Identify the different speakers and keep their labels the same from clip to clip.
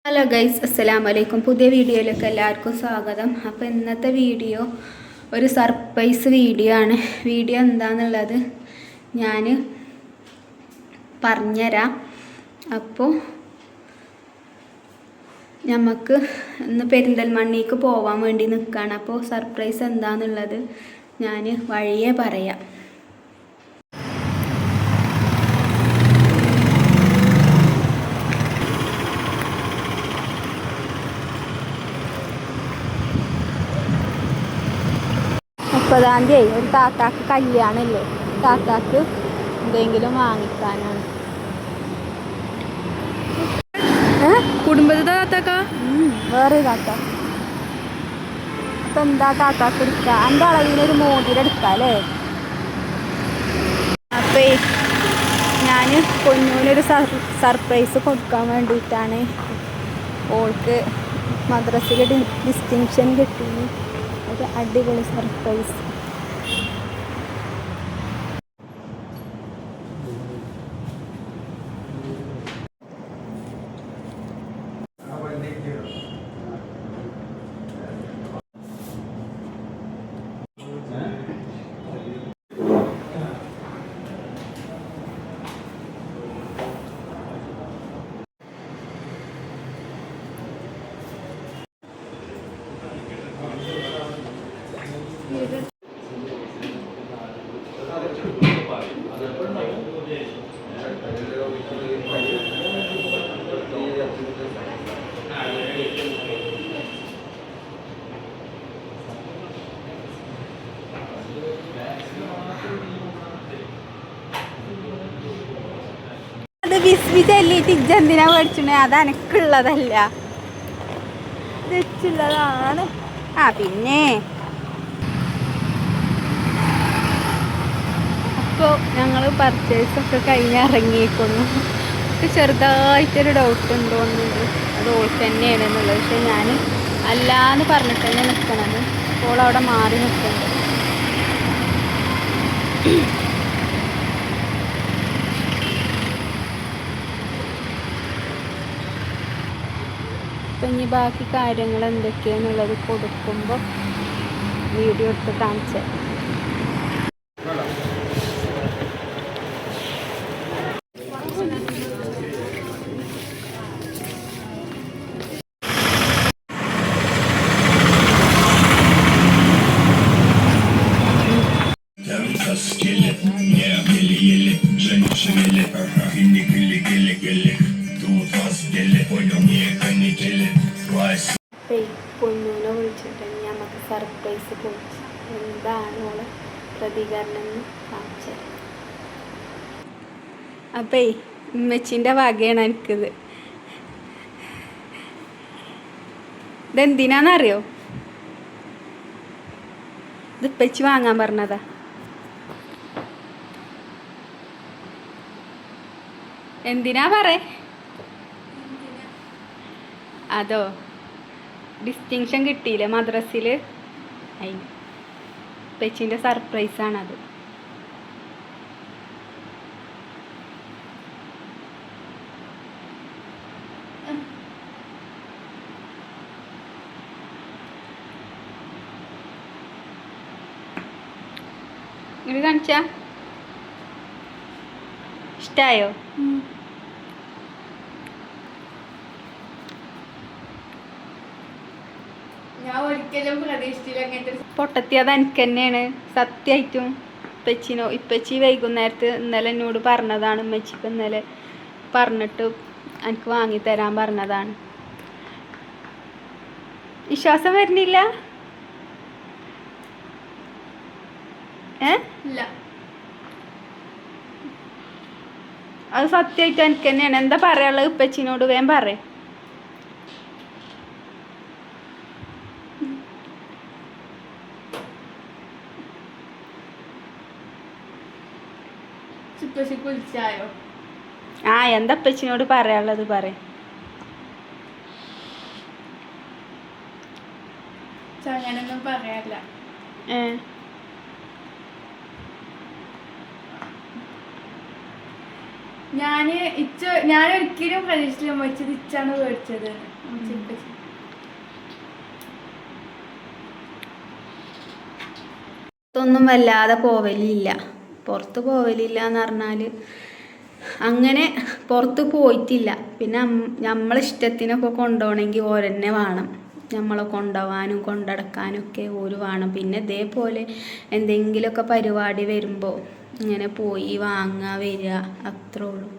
Speaker 1: Hello guys, അസ്സലാമു അലൈക്കും. പുതിയ വീഡിയോയിലേക്ക് എല്ലാവർക്കും സ്വാഗതം. അപ്പോൾ ഇന്നത്തെ വീഡിയോ ഒരു സർപ്രൈസ് വീഡിയോ ആണ്. വീഡിയോ എന്താണെന്നുള്ളത് ഞാൻ പറഞ്ഞുതരാം. അപ്പോൾ നമുക്ക് ഇന്ന് പെരിന്തൽമണ്ണയ്ക്ക് പോകാൻ വേണ്ടി നിൽക്കുകയാണ്. അപ്പോൾ സർപ്രൈസ് എന്താണെന്നുള്ളത് ഞാൻ വഴിയേ പറയാം. മുപ്പതാം തീയതി ഒരു താത്താക്ക് കല്യാണമല്ലേ, താത്താക്ക് എന്തെങ്കിലും വാങ്ങിക്കാനാണ്.
Speaker 2: കുടുംബത്തെ താത്താക്ക
Speaker 1: വേറെ താത്ത. അപ്പം എന്താ താത്താക്ക് എടുക്കുക? എൻ്റെ അളവിനൊരു മോതിരം എടുക്കാം അല്ലേ? അപ്പം ഞാൻ പൊന്നൂനൊരു സർപ്രൈസ് കൊടുക്കാൻ വേണ്ടിയിട്ടാണ്. ഓൾക്ക് മദ്രസയിൽ ഡിസ്റ്റിങ്ഷൻ കിട്ടി. ഒരു അടിപൊളി സർപ്രൈസ്. അത് ബിസ്മി ചൊല്ലിയിട്ട് ഇജ്ജെന്തിനാ മേടിച്ചിട്ടുണ്ടെ? അത് എനക്കുള്ളതല്ല, ഇതുള്ളതാണ്. പിന്നെ അപ്പോൾ ഞങ്ങൾ പർച്ചേസൊക്കെ കഴിഞ്ഞ് ഇറങ്ങിയിരിക്കുന്നു. ചെറുതായിട്ടൊരു ഡൗട്ട് ഉണ്ടോന്നുണ്ട്, അത് ഓൾക്ക് തന്നെയാണ് എന്നുള്ളത്. പക്ഷെ ഞാൻ അല്ലാന്ന് പറഞ്ഞിട്ട് തന്നെ നിൽക്കണത്. അപ്പോൾ അവിടെ മാറി നിൽക്കുന്നുണ്ട്. അപ്പം ഇനി ബാക്കി കാര്യങ്ങൾ എന്തൊക്കെയാണെന്നുള്ളത് കൊടുക്കുമ്പോൾ വീഡിയോ എടുത്ത് കാണിച്ചു. പൊന്നൂനെ വിളിച്ചിട്ട് നമുക്ക് സർപ്രൈസ് കൊടുത്തു. എന്താണ് ഓളെ പ്രതികരണം എന്ന് കാണിച്ചത്. അപ്പേ ഉമ്മച്ചിൻ്റെ വകയാണ് എനിക്കിത്. ഇതെന്തിനാന്നറിയോ? ഇത് ഉപ്പച്ചി വാങ്ങാൻ പറഞ്ഞതാ. എന്തിനാ പറയേ? അതോ ഡിസ്റ്റിങ്ഷൻ കിട്ടിയില്ലേ മദ്രസയിൽ, അതിന് ഉപ്പച്ചിൻ്റെ സർപ്രൈസാണത്. ഇത് കാണിച്ചാ ഇഷ്ടായോ? പൊട്ടത്തിയത് എനിക്ക് തന്നെയാണ് സത്യമായിട്ടും. ഇപ്പച്ചി വൈകുന്നേരത്ത് ഇന്നലെ എന്നോട് പറഞ്ഞതാണ്. ഉമ്മച്ചിക്ക് ഇന്നലെ പറഞ്ഞിട്ട് എനിക്ക് വാങ്ങിത്തരാൻ പറഞ്ഞതാണ്. വിശ്വാസം വരുന്നില്ല? അത് സത്യമായിട്ട് എനിക്ക് തന്നെയാണ്. എന്താ പറയാനുള്ളത് ഉപ്പച്ചിനോട്? വേഗം പറ. എന്താ ഉപ്പച്ചിനോട് പറയാനുള്ളത് പറ. പറയാല്ല.
Speaker 2: ഞാനൊരിക്കലും പ്രതീക്ഷിച്ചില്ല മച്ചത് ഇച്ചാണ് മേടിച്ചത്.
Speaker 1: പുറത്തൊന്നും വല്ലാതെ പോവലില്ല. പുറത്ത് പോവലില്ല എന്ന് പറഞ്ഞാൽ അങ്ങനെ പുറത്ത് പോയിട്ടില്ല. പിന്നെ നമ്മളിഷ്ടത്തിനൊക്കെ കൊണ്ടുപോകണമെങ്കിൽ ഓരെന്നെ വേണം. നമ്മളെ കൊണ്ടുപോകാനും കൊണ്ടടക്കാനും ഒക്കെ ഓര് വേണം. പിന്നെ ഇതേപോലെ എന്തെങ്കിലുമൊക്കെ പരിപാടി വരുമ്പോൾ ഇങ്ങനെ പോയി വാങ്ങുക വരിക, അത്രേ ഉള്ളൂ.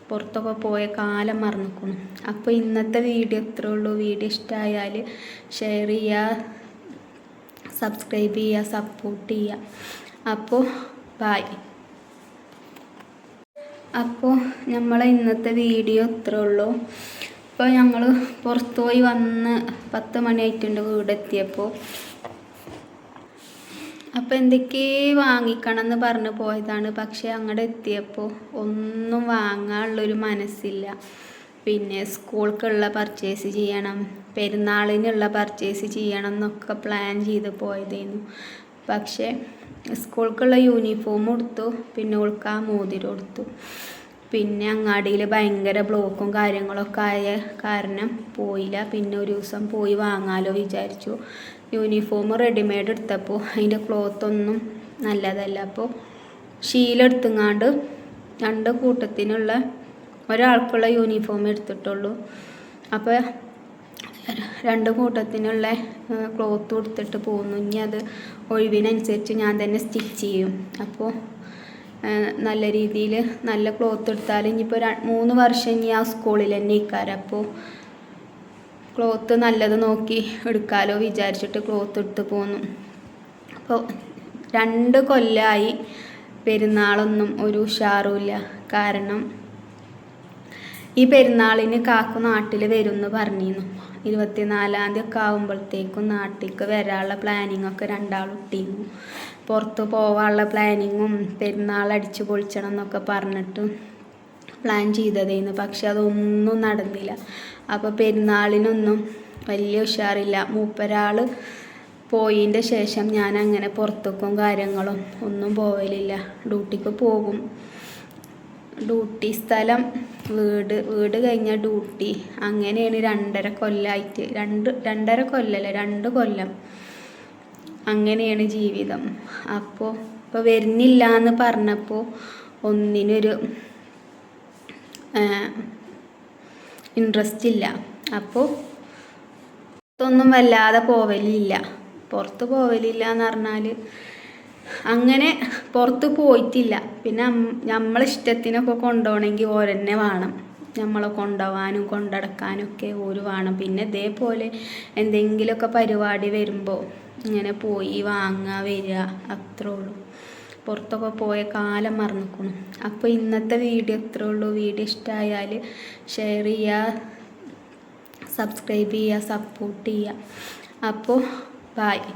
Speaker 1: പുറത്തൊക്കെ പോയ കാലം മറന്നിക്കണം. അപ്പോൾ ഇന്നത്തെ വീഡിയോ ഇത്രേ ഉള്ളൂ. വീഡിയോ ഇഷ്ടമായാൽ ഷെയർ ചെയ്യുക, സബ്സ്ക്രൈബ് ചെയ്യുക, സപ്പോർട്ട് ചെയ്യുക. അപ്പോൾ ബായ്. അപ്പോൾ നമ്മളെ ഇന്നത്തെ വീഡിയോ ഇത്രേ ഉള്ളൂ. ഇപ്പോൾ ഞങ്ങൾ പുറത്തു പോയി വന്ന് 10 മണിയായിട്ടുണ്ട് വീടെത്തിയപ്പോൾ. അപ്പോൾ എന്തൊക്കെ വാങ്ങിക്കണം എന്ന് പറഞ്ഞ് പോയതാണ്. പക്ഷേ അങ്ങോട്ട് എത്തിയപ്പോൾ ഒന്നും വാങ്ങാനുള്ളൊരു മനസ്സില്ല. പിന്നെ സ്കൂൾക്കുള്ള പർച്ചേസ് ചെയ്യണം, പെരുന്നാളിനുള്ള പർച്ചേസ് ചെയ്യണം എന്നൊക്കെ പ്ലാൻ ചെയ്ത് പോയതായിരുന്നു. പക്ഷേ സ്കൂൾക്കുള്ള യൂണിഫോം എടുത്തു, പിന്നെ ഓൾക്ക് മോതിരം എടുത്തു. പിന്നെ അങ്ങാടിയിൽ ഭയങ്കര ബ്ലോക്കും കാര്യങ്ങളൊക്കെ ആയ കാരണം പോയില്ല. പിന്നെ ഒരു ദിവസം പോയി വാങ്ങാമല്ലോ വിചാരിച്ചു. യൂണിഫോം റെഡിമെയ്ഡ് എടുത്തപ്പോൾ അതിൻ്റെ ക്ലോത്തൊന്നും നല്ലതല്ല. അപ്പോൾ ശീലെടുത്തുങ്ങാണ്ട് 2 കൂട്ടത്തിനുള്ള ഒരാൾക്കുള്ള യൂണിഫോം എടുത്തിട്ടുള്ളൂ. അപ്പോൾ 2 കൂട്ടത്തിനുള്ള ക്ലോത്ത് കൊടുത്തിട്ട് പോകുന്നു. ഇനി അത് ഒഴിവിനനുസരിച്ച് ഞാൻ തന്നെ സ്റ്റിച്ച് ചെയ്യും. അപ്പോൾ നല്ല രീതിയിൽ നല്ല ക്ലോത്ത് എടുത്താൽ ഇനിയിപ്പോൾ 3 വർഷം ഇനി ആ സ്കൂളിൽ തന്നെ ഇരിക്കാറ്. അപ്പോൾ ക്ലോത്ത് നല്ലത് നോക്കി എടുക്കാമല്ലോ വിചാരിച്ചിട്ട് ക്ലോത്ത് എടുത്ത് പോന്നു. അപ്പോൾ 2 കൊല്ലമായി പെരുന്നാളൊന്നും ഒരു ഉഷാറുമില്ല. കാരണം ഈ പെരുന്നാളിന് കാക്കു നാട്ടിൽ വരും എന്ന് പറഞ്ഞിരുന്നു. 24-ാം തീയതി ഒക്കെ ആകുമ്പോഴത്തേക്കും നാട്ടിലേക്ക് വരാനുള്ള പ്ലാനിങ്ങൊക്കെ രണ്ടാളും ഇട്ടിരുന്നു. പുറത്ത് പോകാനുള്ള പ്ലാനിങ്ങും പെരുന്നാൾ അടിച്ചു പൊളിച്ചണം എന്നൊക്കെ പറഞ്ഞിട്ട് പ്ലാൻ ചെയ്തതായിരുന്നു. പക്ഷെ അതൊന്നും നടന്നില്ല. അപ്പോൾ പെരുന്നാളിനൊന്നും വലിയ ഉഷാറില്ല. മൂപ്പരാൾ പോയതിൻ്റെ ശേഷം ഞാൻ അങ്ങനെ പുറത്തേക്കും കാര്യങ്ങളും ഒന്നും പോകലില്ല. ഡ്യൂട്ടിക്ക് പോകും. ഡ്യൂട്ടി സ്ഥലം വീട് കഴിഞ്ഞ ഡ്യൂട്ടി, അങ്ങനെയാണ് 2.5 കൊല്ലമായിട്ട്. 2.5 കൊല്ലമല്ല, 2 കൊല്ലം അങ്ങനെയാണ് ജീവിതം. അപ്പോൾ ഇപ്പോൾ വരുന്നില്ല എന്ന് പറഞ്ഞപ്പോൾ ഒന്നിനൊരു ഇൻട്രസ്റ്റ് ഇല്ല. അപ്പോൾ പുറത്തൊന്നും വല്ലാതെ പോവലില്ല. പുറത്ത് പോവലില്ല എന്ന് പറഞ്ഞാൽ അങ്ങനെ പുറത്ത് പോയിട്ടില്ല. പിന്നെ നമ്മളിഷ്ടത്തിനൊക്കെ കൊണ്ടുപോകണമെങ്കിൽ ഓരെന്നെ വേണം. നമ്മളെ കൊണ്ടുപോകാനും കൊണ്ടടക്കാനും ഒക്കെ ഓര് വേണം. പിന്നെ ഇതേപോലെ എന്തെങ്കിലുമൊക്കെ പരിപാടി വരുമ്പോൾ ഇങ്ങനെ പോയി വാങ്ങുക വരിക, അത്രേ ഉള്ളൂ. പുറത്തൊക്കെ പോയ കാലം മറന്നിക്കണം. അപ്പോൾ ഇന്നത്തെ വീഡിയോ ഇത്രേ ഉള്ളൂ. വീഡിയോ ഇഷ്ടമായാൽ ഷെയർ ചെയ്യുക, സബ്സ്ക്രൈബ് ചെയ്യുക, സപ്പോർട്ട് ചെയ്യുക. അപ്പോൾ ബായ്.